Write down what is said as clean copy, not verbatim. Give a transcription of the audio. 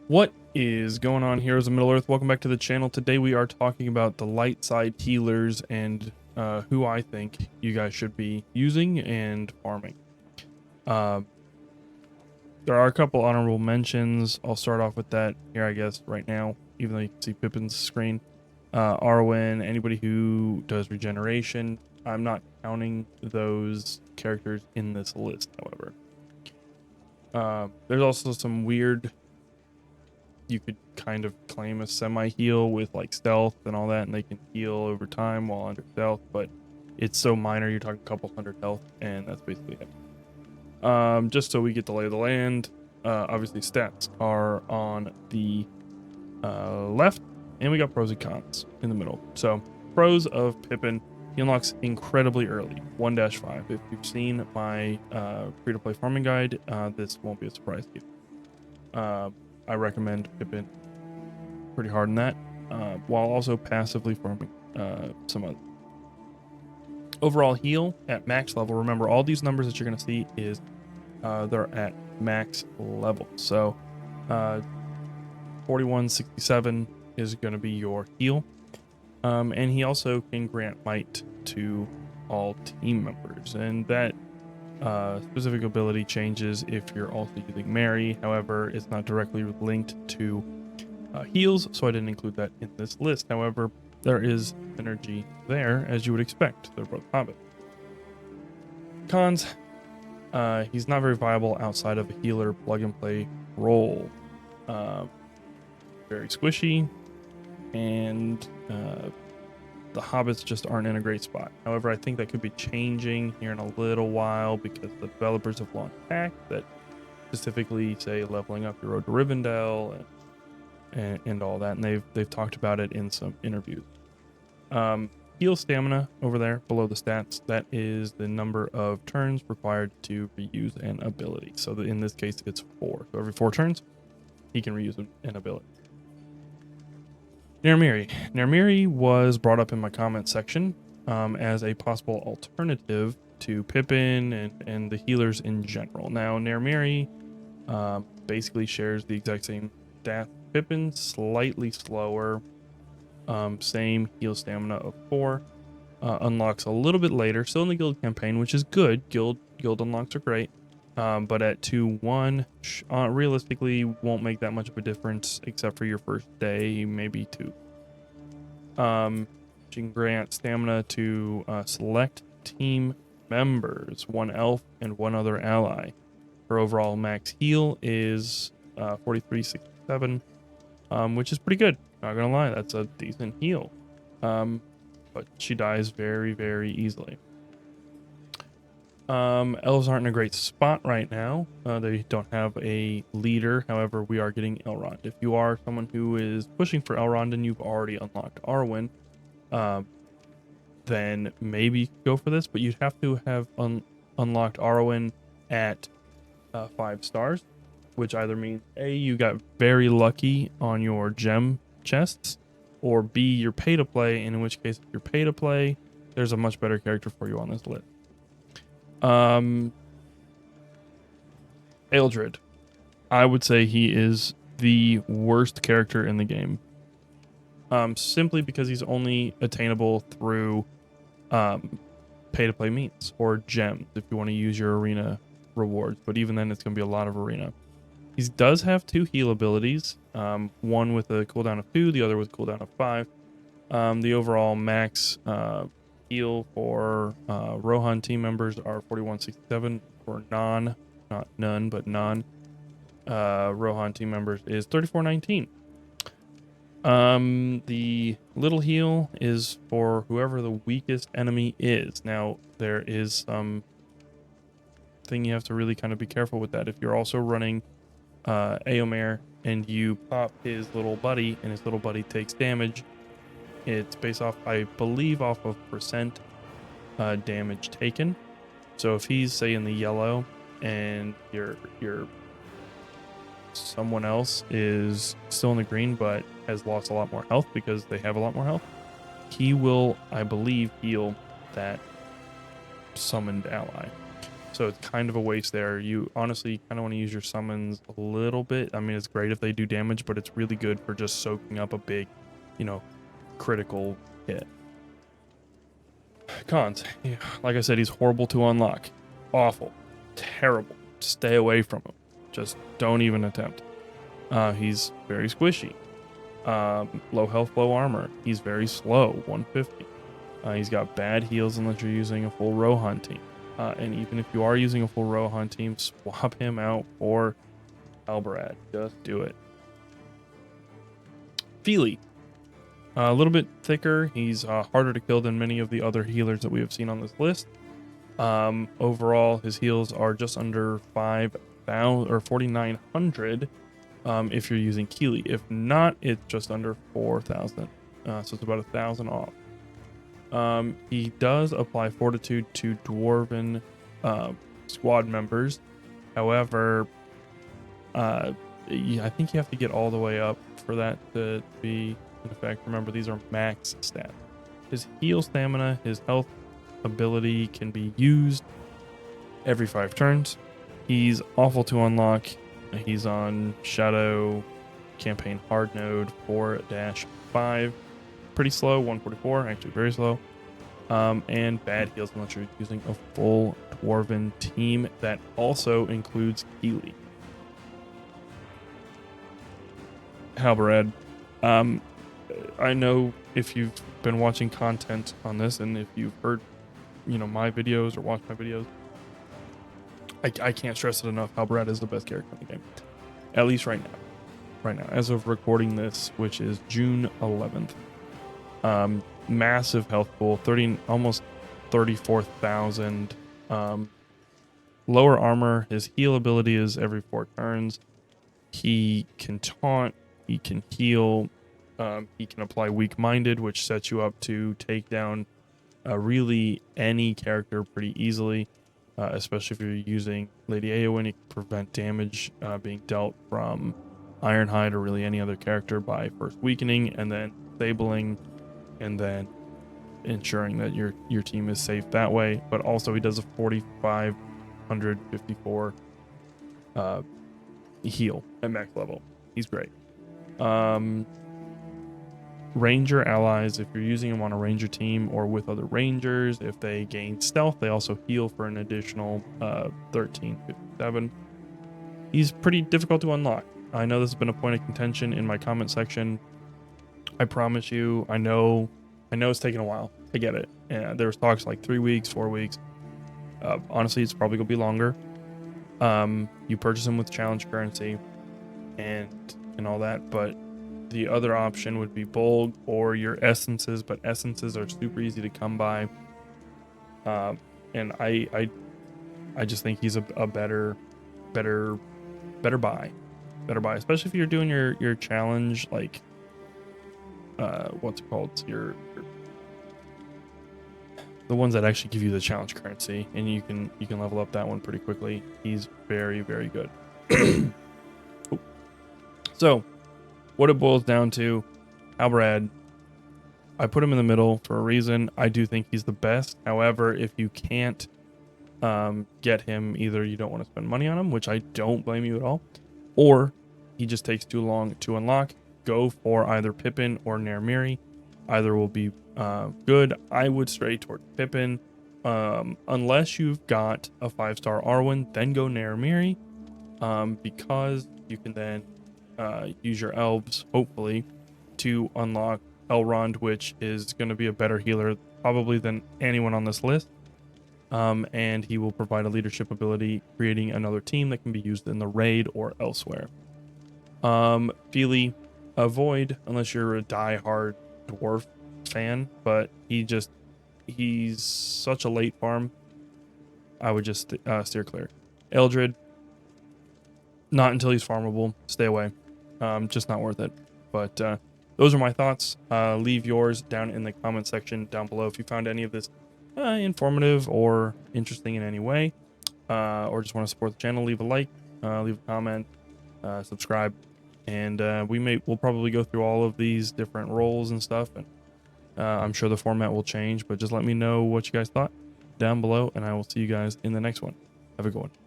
What is going on, heroes of Middle Earth? Welcome back to the channel. Today we are talking about the light side healers and who I think you guys should be using and farming. Uh, there are a couple honorable mentions. I'll start off with that here, I guess, right now, even though you can see Pippin's screen. Arwen, anybody who does regeneration. I'm not counting those characters in this list, however. There's also some weird, you could kind of claim a semi-heal with like stealth and all that, and they can heal over time while under stealth, but it's so minor, you're talking a couple hundred health, and that's basically it. Just so we get the lay of the land, obviously stats are on the left, and we got pros and cons in the middle. So pros of Pippin: he unlocks incredibly early, 1-5. If you've seen my free-to-play farming guide, this won't be a surprise to you. I recommend Pippin pretty hard in that, while also passively farming some other. Overall heal at max level. Remember, all these numbers that you're going to see is they're at max level. So 4167 is going to be your heal. And he also can grant might to all team members, and that specific ability changes if you're also using Mary. However, it's not directly linked to heals, so I didn't include that in this list. However, there is synergy there, as you would expect. They're both hobbit. Cons: he's not very viable outside of a healer plug-and-play role. Very squishy, and the hobbits just aren't in a great spot. However, I think that could be changing here in a little while because the developers have launched packs that specifically say leveling up your road to Rivendell and all that, and they've talked about it in some interviews. Heal stamina over there below the stats, that is the number of turns required to reuse an ability. So in this case, it's 4. So every 4 turns, he can reuse an ability. Nermiri was brought up in my comment section as a possible alternative to Pippin and the healers in general. Now, Nermiri basically shares the exact same stats. Pippin, slightly slower, same heal stamina of 4. Unlocks a little bit later, still in the guild campaign, which is good. Guild unlocks are great. But at 2-1, realistically won't make that much of a difference except for your first day, maybe 2. You can grant stamina to select team members, 1 elf and 1 other ally. Her overall max heal is 4367, which is pretty good. Not gonna lie, that's a decent heal. But she dies very, very easily. Elves aren't in a great spot right now. They don't have a leader. However, we are getting Elrond. If you are someone who is pushing for Elrond and you've already unlocked Arwen, then maybe you could go for this, but you'd have to have unlocked Arwen at 5 stars, which either means A, you got very lucky on your gem chests, or B, you're pay to play, and in which case, if you're pay to play, there's a much better character for you on this list. Eldrid, I would say he is the worst character in the game. Simply because he's only attainable through pay to play means or gems if you want to use your arena rewards, but even then it's going to be a lot of arena. He does have 2 heal abilities, one with a cooldown of 2, the other with a cooldown of 5. The overall max heal for Rohan team members are 4167. For not none, but non Rohan team members is 3419. The little heal is for whoever the weakest enemy is. Now, there is some thing you have to really kind of be careful with that. If you're also running Eomer and you pop his little buddy and his little buddy takes damage, it's based off, I believe, off of percent damage taken. So if he's, say, in the yellow and your someone else is still in the green but has lost a lot more health because they have a lot more health, he will, I believe, heal that summoned ally. So it's kind of a waste there. You honestly kind of want to use your summons a little bit. I mean, it's great if they do damage, but it's really good for just soaking up a big, critical hit. Cons. Yeah, like I said, he's horrible to unlock. Awful. Terrible. Stay away from him. Just don't even attempt. He's very squishy. Low health, low armor. He's very slow, 150. He's got bad heals unless you're using a full Rohan team. And even if you are using a full Rohan team, swap him out for Albarad. Just do it. Feely. A little bit thicker. He's harder to kill than many of the other healers that we have seen on this list. Overall, his heals are just under 5,000 or 4,900 if you're using Keely. If not, it's just under 4,000. So it's about 1,000 off. He does apply Fortitude to Dwarven squad members. However, I think you have to get all the way up for that to be in effect. Remember, these are max stats. His heal stamina, his health ability can be used every 5 turns. He's awful to unlock. He's on Shadow Campaign Hard Node 4-5. Pretty slow, 144, actually very slow. And bad heals unless you're using a full Dwarven team. That also includes Keely. Halbarad. I know if you've been watching content on this and if you've heard, my videos or watched my videos, I can't stress it enough. Halbarad is the best character in the game. At least right now. Right now, as of recording this, which is June 11th. Massive health pool, almost 34,000. Lower armor. His heal ability is every 4 turns. He can taunt. He can heal. He can apply weak-minded, which sets you up to take down really any character pretty easily, especially if you're using Lady Eowyn. You can prevent damage being dealt from Ironhide or really any other character by first weakening and then disabling and then ensuring that your team is safe that way. But also he does a 4,554 heal at max level. He's great. Ranger allies, if you're using them on a ranger team or with other rangers, if they gain stealth, they also heal for an additional 1357. He's pretty difficult to unlock. I know this has been a point of contention in my comment section. I promise you, I know it's taken a while. I get it. And there was talks like 3 weeks, 4 weeks. Honestly, it's probably gonna be longer. You purchase him with challenge currency and all that, but the other option would be Bolg or your essences, but essences are super easy to come by. And I just think he's a better buy, especially if you're doing your challenge, like what's it called? The ones that actually give you the challenge currency, and you can level up that one pretty quickly. He's very, very good. So, what it boils down to, Halbarad, I put him in the middle for a reason. I do think he's the best. However, if you can't get him, either you don't want to spend money on him, which I don't blame you at all, or he just takes too long to unlock, go for either Pippin or Naramiri. Either will be good. I would stray towards Pippin. Unless you've got a 5-star Arwen, then go Naramiri, because you can then use your elves, hopefully, to unlock Elrond, which is going to be a better healer probably than anyone on this list. And he will provide a leadership ability, creating another team that can be used in the raid or elsewhere. Feely, avoid unless you're a die-hard dwarf fan, but he's such a late farm. I would just steer clear. Eldrid, not until he's farmable. Stay away. Just not worth it. But those are my thoughts. Leave yours down in the comment section down below if you found any of this informative or interesting in any way, or just want to support the channel. Leave a like, leave a comment, subscribe, and we'll probably go through all of these different roles and stuff, and I'm sure the format will change, but just let me know what you guys thought down below, and I will see you guys in the next one. Have a good one.